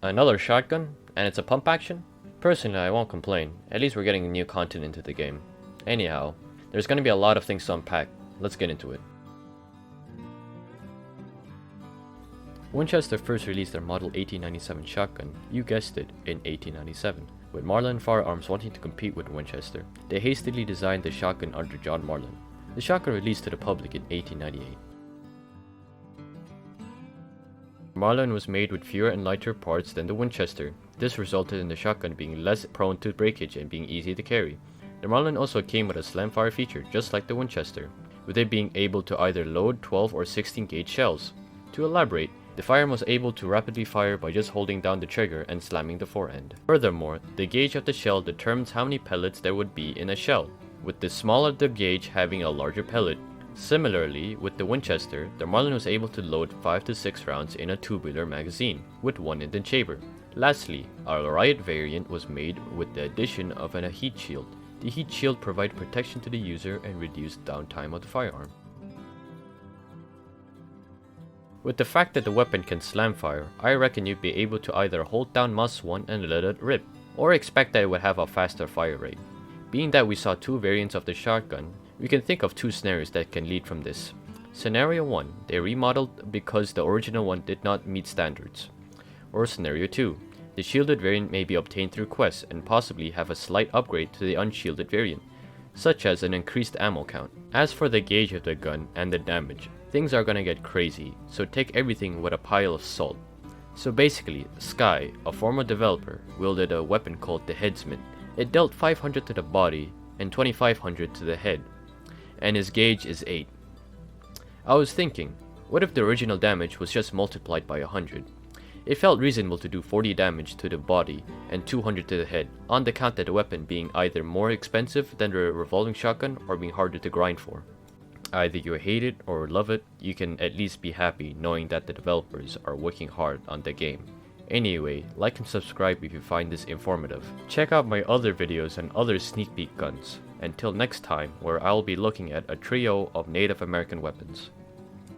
Another shotgun? And it's a pump action? Personally, I won't complain. At least we're getting new content into the game. Anyhow, there's gonna be a lot of things to unpack. Let's get into it. Winchester first released their Model 1897 shotgun, you guessed it, in 1897. With Marlin Firearms wanting to compete with Winchester, they hastily designed the shotgun under John Marlin. The shotgun released to the public in 1898. Marlin was made with fewer and lighter parts than the Winchester. This resulted in the shotgun being less prone to breakage and being easy to carry. The Marlin also came with a slam fire feature, just like the Winchester, with it being able to either load 12 or 16 gauge shells. To elaborate, the firearm was able to rapidly fire by just holding down the trigger and slamming the forend. Furthermore, the gauge of the shell determines how many pellets there would be in a shell, with the smaller the gauge having a larger pellet. Similarly, with the Winchester, the Marlin was able to load 5 to 6 rounds in a tubular magazine, with one in the chamber. Lastly, a Riot variant was made with the addition of a heat shield. The heat shield provided protection to the user and reduced downtime of the firearm. With the fact that the weapon can slam fire, I reckon you'd be able to either hold down +1 and let it rip, or expect that it would have a faster fire rate. Being that we saw two variants of the shotgun, we can think of two scenarios that can lead from this. Scenario 1, they remodeled because the original one did not meet standards. Or Scenario 2, the shielded variant may be obtained through quests and possibly have a slight upgrade to the unshielded variant, such as an increased ammo count. As for the gauge of the gun and the damage, things are gonna get crazy, so take everything with a pile of salt. So basically, Sky, a former developer, wielded a weapon called the Headsman. It dealt 500 to the body and 2500 to the head, and his gauge is 8. I was thinking, what if the original damage was just multiplied by 100? It felt reasonable to do 40 damage to the body and 200 to the head, on the count that the weapon being either more expensive than the revolving shotgun or being harder to grind for. Either you hate it or love it, you can at least be happy knowing that the developers are working hard on the game. Anyway, like and subscribe if you find this informative. Check out my other videos and other sneak peek guns. Until next time, where I'll be looking at a trio of Native American weapons.